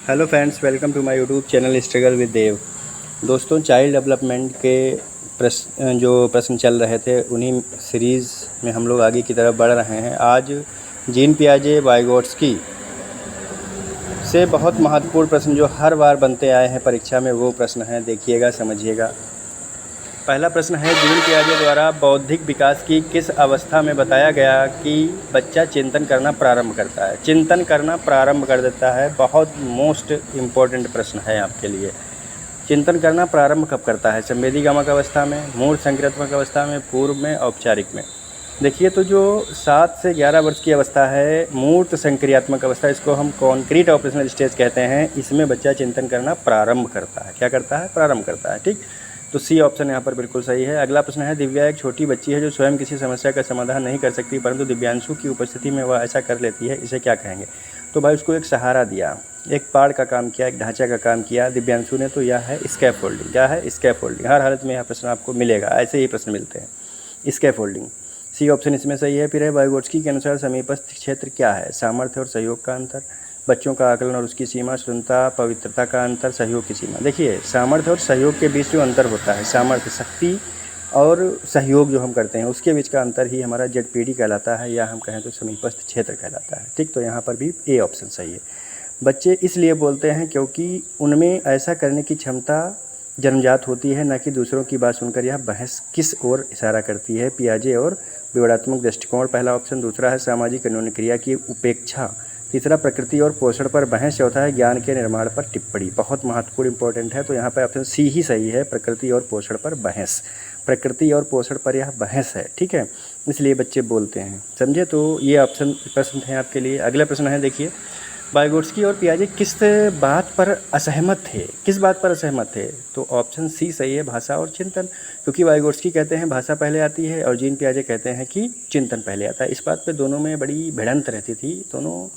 Hello friends, welcome to my YouTube channel struggle with Dev. दोस्तों, child development के प्रश्न चल रहे थे, उन्हीं सीरीज़ में हम लोग आगे की तरफ बढ़ रहे हैं। आज जीन पियाजे वाइगोट्स्की से बहुत महत्वपूर्ण प्रश्न जो हर बार बनते आए हैं परीक्षा में, वो प्रश्न हैं। देखिएगा, समझिएगा। पहला प्रश्न है, जीन पियाजे द्वारा बौद्धिक विकास की किस अवस्था में बताया गया कि बच्चा चिंतन करना प्रारंभ करता है? चिंतन करना प्रारंभ कर देता है। बहुत मोस्ट इम्पोर्टेंट प्रश्न है आपके लिए। चिंतन करना प्रारंभ कब करता है? संवेदीगामक अवस्था में, मूर्त संक्रियात्मक अवस्था में, पूर्व में, औपचारिक में? देखिए, तो जो 7 से 11 वर्ष की अवस्था है, मूर्त संक्रियात्मक अवस्था, इसको हम कॉन्क्रीट ऑपरेशनल स्टेज कहते हैं। इसमें बच्चा चिंतन करना प्रारंभ करता है। क्या करता है? प्रारंभ करता है। ठीक, तो सी ऑप्शन यहाँ पर बिल्कुल सही है। अगला प्रश्न है, दिव्या एक छोटी बच्ची है जो स्वयं किसी समस्या का समाधान नहीं कर सकती, परंतु दिव्यांशु की उपस्थिति में वह ऐसा कर लेती है, इसे क्या कहेंगे? तो भाई, उसको एक सहारा दिया, एक पाड़ का काम किया, एक ढांचा का काम किया दिव्यांशु ने, तो यह है स्कैफोल्डिंग। क्या है? स्कैफोल्डिंग। हर हालत में यह प्रश्न आपको मिलेगा, ऐसे ही प्रश्न मिलते हैं। स्कैफोल्डिंग, सी ऑप्शन इसमें सही है। फिर है, वाइगोट्स्की के अनुसार समीपस्थ क्षेत्र क्या है? सामर्थ्य और सहयोग का अंतर, बच्चों का आकलन और उसकी सीमा, स्वतंत्रता पवित्रता का अंतर, सहयोग की सीमा। देखिए, सामर्थ्य और सहयोग के बीच जो अंतर होता है, सामर्थ्य शक्ति और सहयोग जो हम करते हैं उसके बीच का अंतर ही हमारा ZPD कहलाता है, या हम कहें तो समीपस्थ क्षेत्र कहलाता है। ठीक, तो यहाँ पर भी ए ऑप्शन सही है। बच्चे इसलिए बोलते हैं क्योंकि उनमें ऐसा करने की क्षमता जन्मजात होती है, न कि दूसरों की बात सुनकर। यह बहस किस ओर इशारा करती है? पियाजे और विवरणात्मक दृष्टिकोण, पहला ऑप्शन। दूसरा है सामाजिक अन्योन्य क्रिया की उपेक्षा। तीसरा प्रकृति और पोषण पर बहस। चौथा है ज्ञान के निर्माण पर टिप्पणी। बहुत महत्वपूर्ण इंपॉर्टेंट है, तो यहाँ पर ऑप्शन सी ही सही है, प्रकृति और पोषण पर बहस। प्रकृति और पोषण पर यह बहस है। ठीक है, इसलिए बच्चे बोलते हैं। समझे? तो ये ऑप्शन प्रश्न है आपके लिए। अगला प्रश्न है, देखिए, वाइगोट्स्की और पियाजे किस बात पर असहमत थे? किस बात पर असहमत थे? तो ऑप्शन सी सही है, भाषा और चिंतन। क्योंकि वाइगोट्स्की कहते हैं भाषा पहले आती है और जीन पियाजे कहते हैं कि चिंतन पहले आता है। इस बात पे दोनों में बड़ी भिड़ंत रहती थी, दोनों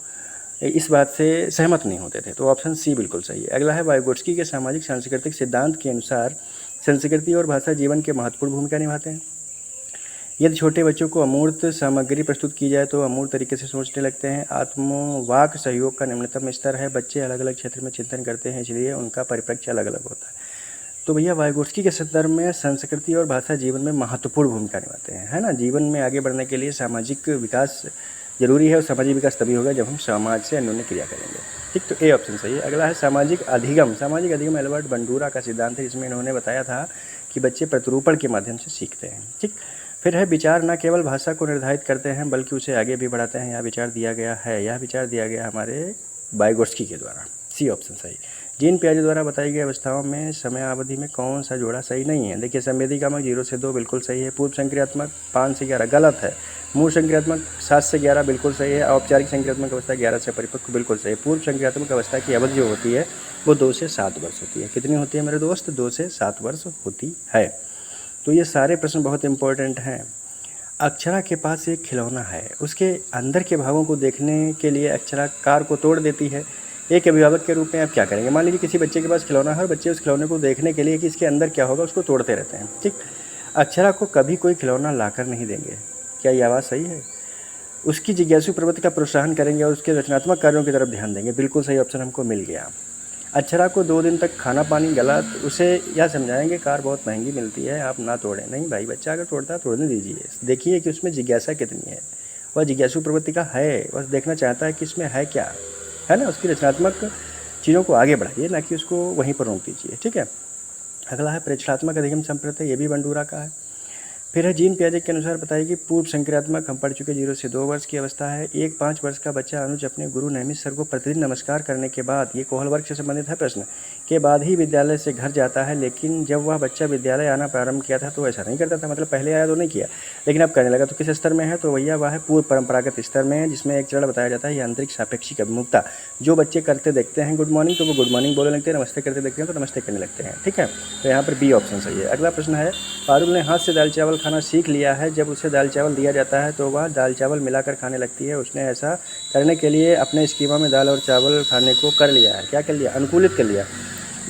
इस बात से सहमत नहीं होते थे, तो ऑप्शन सी बिल्कुल सही है। अगला है, वाइगोट्स्की के सामाजिक सांस्कृतिक सिद्धांत के अनुसार संस्कृति और भाषा जीवन के महत्वपूर्ण भूमिका निभाते हैं। यदि छोटे बच्चों को अमूर्त सामग्री प्रस्तुत की जाए तो अमूर्त तरीके से सोचने लगते हैं। आत्मवाक सहयोग का निम्नतम स्तर है। बच्चे अलग अलग क्षेत्र में चिंतन करते हैं, इसलिए उनका परिप्रेक्ष्य अलग अलग होता है। तो भैया, वाइगोट्स्की के संदर्भ में संस्कृति और भाषा जीवन में महत्वपूर्ण भूमिका निभाते हैं, है ना। जीवन में आगे बढ़ने के लिए सामाजिक विकास जरूरी है, और सामाजिक विकास तभी होगा जब हम समाज से अन्योन्य क्रिया करेंगे। ठीक, तो ए ऑप्शन सही है। अगला है सामाजिक अधिगम। सामाजिक अधिगम एल्बर्ट बंडूरा का सिद्धांत है, जिसमें इन्होंने बताया था कि बच्चे प्रतिरूपण के माध्यम से सीखते हैं। ठीक, फिर है, विचार न केवल भाषा को निर्धारित करते हैं बल्कि उसे आगे भी बढ़ाते हैं। यह विचार दिया गया है, यह विचार दिया गया हमारे वाइगोट्स्की के द्वारा। सी ऑप्शन सही। जीन पियाजे द्वारा बताई गई अवस्थाओं में समयावधि में कौन सा जोड़ा सही नहीं है? देखिए, संवेदीगामक 0 से 2 बिल्कुल सही है। पूर्व संक्रियात्मक 5 से 11 गलत है। मूल संक्रियात्मक 7 से 11 बिल्कुल सही है। औपचारिक संक्रियात्मक अवस्था 11 से परिपक्व बिल्कुल सही है। पूर्व संक्रियात्मक अवस्था की अवधि जो होती है वो 2 से 7 वर्ष होती है। कितनी होती है मेरे दोस्त? 2 से 7 वर्ष होती है। तो ये सारे प्रश्न बहुत इंपॉर्टेंट हैं। अक्षरा के पास एक खिलौना है, उसके अंदर के भागों को देखने के लिए अक्षरा कार को तोड़ देती है। एक अभिभावक के रूप में आप क्या करेंगे? मान लीजिए किसी बच्चे के पास खिलौना है और बच्चे उस खिलौने को देखने के लिए कि इसके अंदर क्या होगा उसको तोड़ते रहते हैं। ठीक, अक्षरा को कभी कोई खिलौना लाकर नहीं देंगे। क्या ये आवाज़ सही है? उसकी जिज्ञासु प्रवृत्ति का प्रोत्साहन करेंगे और उसके रचनात्मक कार्यों की तरफ ध्यान देंगे। बिल्कुल सही ऑप्शन हमको मिल गया। अक्षरा को 2 दिन तक खाना पानी गलत, उसे यह समझाएंगे कार बहुत महंगी मिलती है, आप ना तोड़ें। नहीं भाई, बच्चा अगर तोड़ता है तोड़ने दीजिए। देखिए कि उसमें जिज्ञासा कितनी है, वह जिज्ञासु प्रवृत्ति का है, बस देखना चाहता है कि इसमें है क्या, है ना। उसकी रचनात्मक चीज़ों को आगे बढ़ाइए, ना कि उसको वहीं पर रोक दीजिए। ठीक है। अगला है, प्रेक्षणात्मक अधिगम संप्रदाय, ये भी बंडूरा का है। फिर है, जीन पियाजे के अनुसार बताइए कि पूर्व संक्रियात्मक हम पढ़ चुके 0 से 2 वर्ष की अवस्था है। एक 5 वर्ष का बच्चा अनुज अपने गुरु नैमिष सर को प्रतिदिन नमस्कार करने के बाद, ये कोहल वर्ग से संबंधित है प्रश्न, के बाद ही विद्यालय से घर जाता है। लेकिन जब वह बच्चा विद्यालय आना प्रारंभ किया था तो ऐसा नहीं करता था, मतलब पहले आया तो नहीं किया लेकिन अब करने लगा। तो किस स्तर में है? तो भैया वह है पूर्व परंपरागत स्तर में है, जिसमें एक चरण बताया जाता है यांत्रिक सापेक्षिक अभिमुखता। जो बच्चे करते देखते हैं गुड मॉर्निंग तो वो गुड मॉर्निंग बोलने लगते हैं, नमस्ते करते देखते हैं तो नमस्ते करने लगते हैं। ठीक है, तो यहाँ पर बी ऑप्शन सही है। अगला प्रश्न है, पारुल ने हाथ से दाल चावल खाना सीख लिया है। जब उसे दाल चावल दिया जाता है तो वह दाल चावल मिलाकर खाने लगती है। उसने ऐसा करने के लिए अपने स्कीमा में दाल और चावल खाने को कर लिया है। क्या कर लिया? अनुकूलित कर लिया।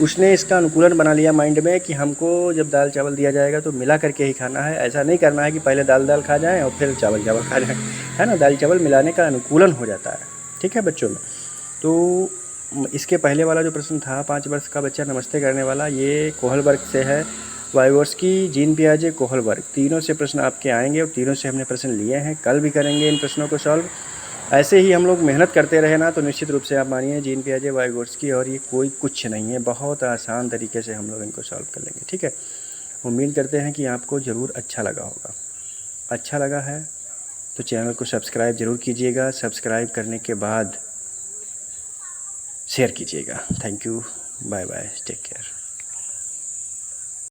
उसने इसका अनुकूलन बना लिया माइंड में कि हमको जब दाल चावल दिया जाएगा तो मिला करके ही खाना है। ऐसा नहीं करना है कि पहले दाल खा जाएँ और फिर चावल खा जाएँ, है ना। दाल चावल मिलाने का अनुकूलन हो जाता है। ठीक है बच्चों में। तो इसके पहले वाला जो प्रश्न था 5 वर्ष का बच्चा नमस्ते करने वाला, ये कोहलबर्ग से है। वाइगोर्स्की, जीन पियाजे, कोहलबर्ग, तीनों से प्रश्न आपके आएंगे और तीनों से हमने प्रश्न लिए हैं। कल भी करेंगे इन प्रश्नों को सॉल्व। ऐसे ही हम लोग मेहनत करते रहे ना तो निश्चित रूप से आप मानिए जीन पियाजे, वाइगोर्स्की और ये कोई कुछ नहीं है, बहुत आसान तरीके से हम लोग इनको सॉल्व कर लेंगे। ठीक है, उम्मीद करते हैं कि आपको ज़रूर अच्छा लगा होगा। अच्छा लगा है तो चैनल को सब्सक्राइब ज़रूर कीजिएगा। सब्सक्राइब करने के बाद शेयर कीजिएगा। Thank you, bye bye, take care.